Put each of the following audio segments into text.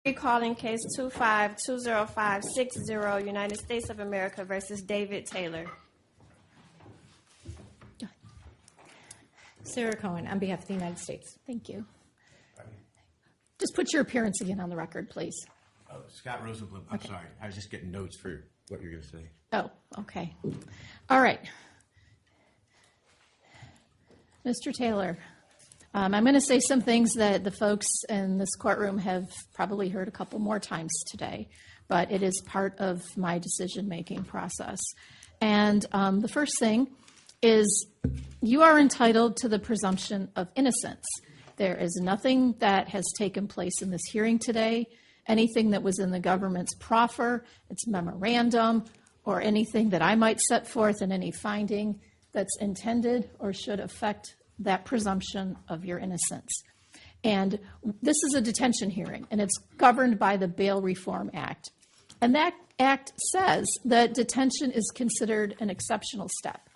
Recalling case 2520560, United States of America versus David Taylor. Sarah Cohen, on behalf of the United States. Thank you. Just put your appearance again on the record, please. Oh, Scott Rosenblum. I'm sorry. I was just getting notes for what you're going to say. Oh, okay. All right. Mr. Taylor, I'm going to say some things that the folks in this courtroom have probably heard a couple more times today, but it is part of my decision-making process. And the first thing is you are entitled to the presumption of innocence. There is nothing that has taken place in this hearing today, anything that was in the government's proffer, its memorandum, or anything that I might set forth in any finding that's intended or should affect that presumption of your innocence. And this is a detention hearing, and it's governed by the Bail Reform Act. And that act says that detention is considered an exceptional step.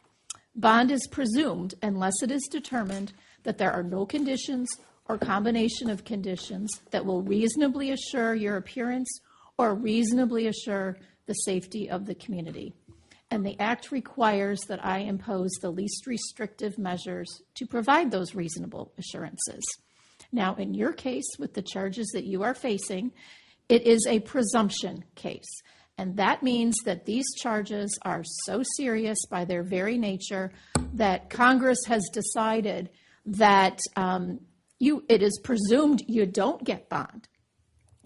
Bond is presumed unless it is determined that there are no conditions or combination of conditions that will reasonably assure your appearance or reasonably assure the safety of the community. And the act requires that I impose the least restrictive measures to provide those reasonable assurances. Now, in your case, with the charges that you are facing, it is a presumption case. And that means that these charges are so serious by their very nature that Congress has decided that it is presumed you don't get bond.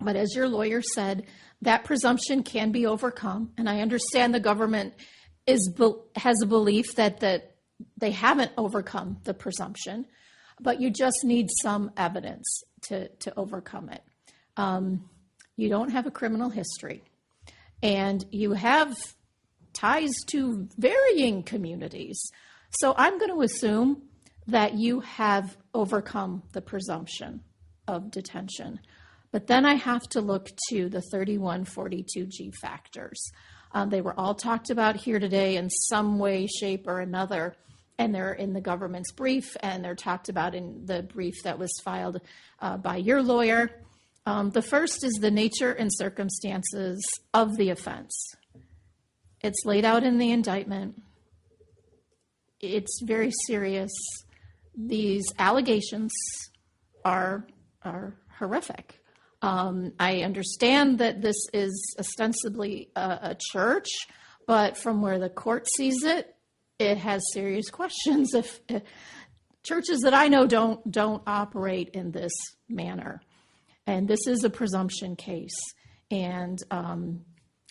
But as your lawyer said, that presumption can be overcome. And I understand the government has a belief that they haven't overcome the presumption, but you just need some evidence to overcome it. You don't have a criminal history, and you have ties to varying communities. So I'm going to assume that you have overcome the presumption of detention. But then I have to look to the 3142G factors. They were all talked about here today in some way, shape, or another, and they're in the government's brief, and they're talked about in the brief that was filed by your lawyer. The first is the nature and circumstances of the offense. It's laid out in the indictment. It's very serious. These allegations are horrific. I understand that this is ostensibly a church, but from where the court sees it, it has serious questions. If churches that I know don't operate in this manner, and this is a presumption case, and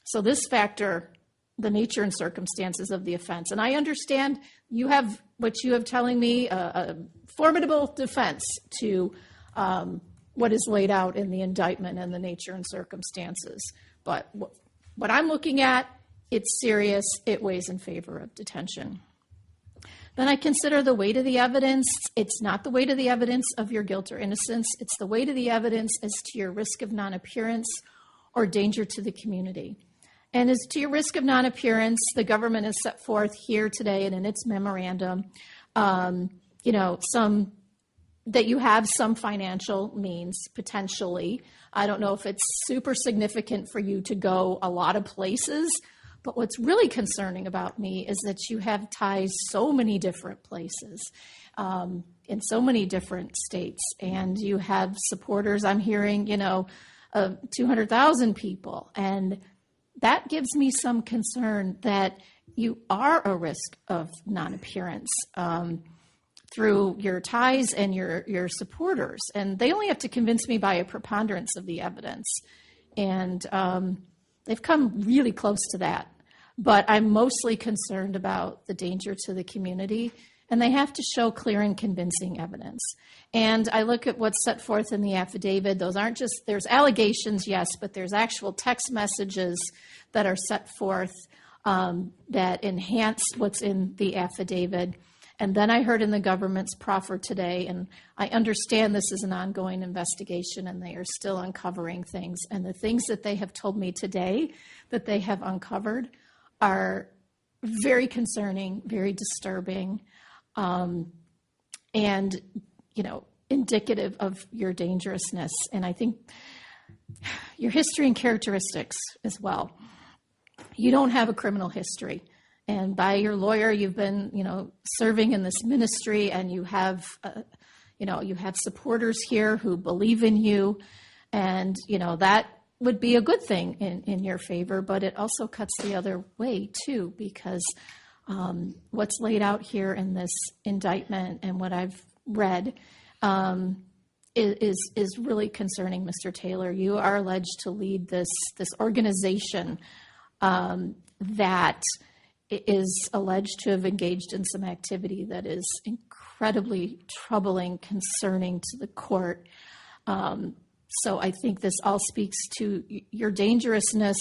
so this factor, the nature and circumstances of the offense, and I understand you have what you have telling me a formidable defense to what is laid out in the indictment and the nature and circumstances. But what I'm looking at, it's serious. It weighs in favor of detention. Then I consider the weight of the evidence. It's not the weight of the evidence of your guilt or innocence. It's the weight of the evidence as to your risk of non-appearance or danger to the community. And as to your risk of non-appearance, the government has set forth here today and in its memorandum, that you have some financial means, potentially. I don't know if it's super significant for you to go a lot of places, but what's really concerning about me is that you have ties so many different places, in so many different states, and you have supporters, I'm hearing, of 200,000 people, and that gives me some concern that you are a risk of non-appearance through your ties and your supporters. And they only have to convince me by a preponderance of the evidence. And they've come really close to that. But I'm mostly concerned about the danger to the community. And they have to show clear and convincing evidence. And I look at what's set forth in the affidavit. Those aren't just, there's allegations, yes, but there's actual text messages that are set forth that enhance what's in the affidavit. And then I heard in the government's proffer today, and I understand this is an ongoing investigation and they are still uncovering things. And the things that they have told me today that they have uncovered are very concerning, very disturbing, and, indicative of your dangerousness. And I think your history and characteristics as well. You don't have a criminal history. And by your lawyer, you've been, serving in this ministry, and you have supporters here who believe in you. And, that would be a good thing in your favor, but it also cuts the other way too, because what's laid out here in this indictment and what I've read is really concerning, Mr. Taylor. You are alleged to lead this organization that is alleged to have engaged in some activity that is incredibly troubling, concerning to the court. So I think this all speaks to your dangerousness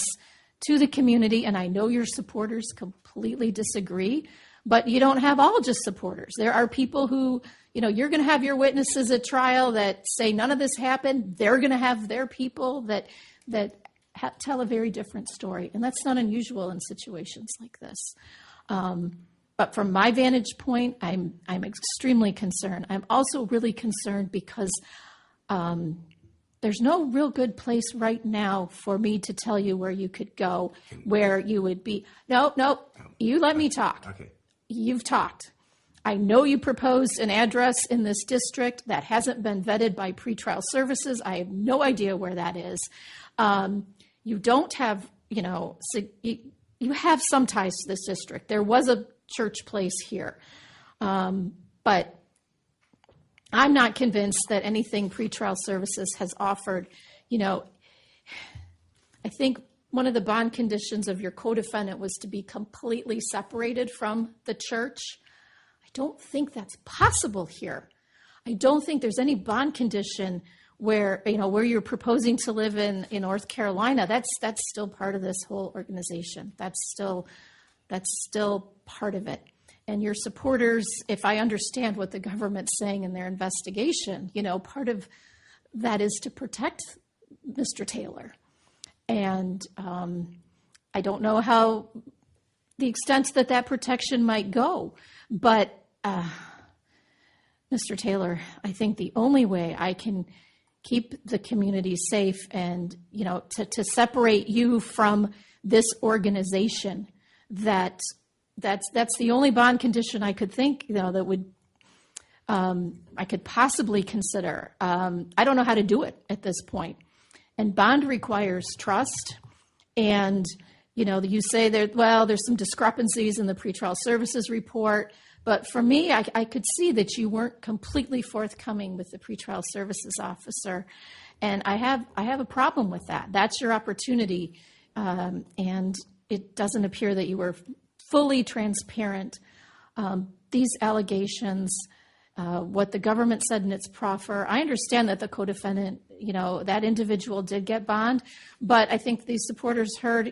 to the community, and I know your supporters completely disagree, but you don't have all just supporters. There are people who, you're going to have your witnesses at trial that say none of this happened. They're going to have their people that tell a very different story, and that's not unusual in situations like this. But from my vantage point, I'm extremely concerned. I'm also really concerned because there's no real good place right now for me to tell you where you could go, where you would be. No, you let me talk. Okay. You've talked. I know you proposed an address in this district that hasn't been vetted by pretrial services. I have no idea where that is. You don't have, you have some ties to this district. There was a church place here. But I'm not convinced that anything pretrial services has offered. I think one of the bond conditions of your co-defendant was to be completely separated from the church. I don't think that's possible here. I don't think there's any bond condition where you're proposing to live in North Carolina. That's still part of this whole organization. That's still part of it. And your supporters, if I understand what the government's saying in their investigation, part of that is to protect Mr. Taylor. And I don't know how the extent that protection might go. But Mr. Taylor, I think the only way I can keep the community safe and, to separate you from this organization, that's the only bond condition I could think, that would I could possibly consider. I don't know how to do it at this point. And bond requires trust. And, you say there's some discrepancies in the pretrial services report. But for me, I could see that you weren't completely forthcoming with the pretrial services officer. And I have a problem with that. That's your opportunity. And it doesn't appear that you were fully transparent. These allegations, what the government said in its proffer, I understand that the co-defendant, that individual did get bond, but I think these supporters heard,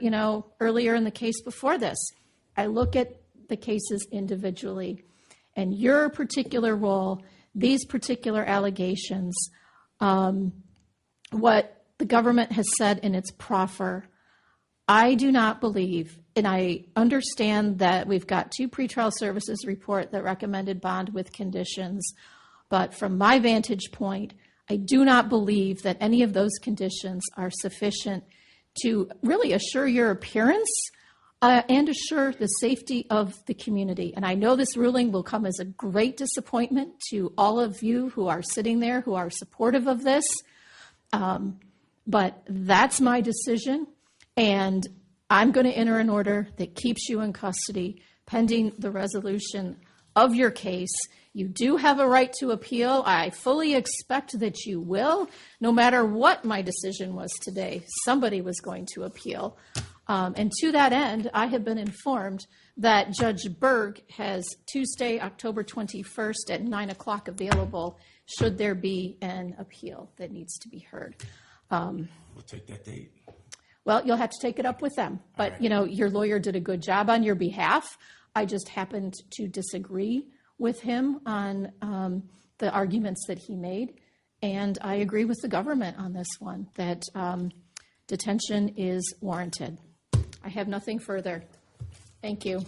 earlier in the case before this, I look at the cases individually, and your particular role, these particular allegations, what the government has said in its proffer, I do not believe, and I understand that we've got 2 pretrial services report that recommended bond with conditions, but from my vantage point, I do not believe that any of those conditions are sufficient to really assure your appearance and assure the safety of the community. And I know this ruling will come as a great disappointment to all of you who are sitting there, who are supportive of this, but that's my decision. And I'm going to enter an order that keeps you in custody pending the resolution of your case. You do have a right to appeal. I fully expect that you will. No matter what my decision was today, somebody was going to appeal. And to that end, I have been informed that Judge Berg has Tuesday, October 21st at 9 o'clock available should there be an appeal that needs to be heard. We'll take that date. Well, you'll have to take it up with them. But, right. Your lawyer did a good job on your behalf. I just happened to disagree with him on the arguments that he made. And I agree with the government on this one, that detention is warranted. I have nothing further. Thank you.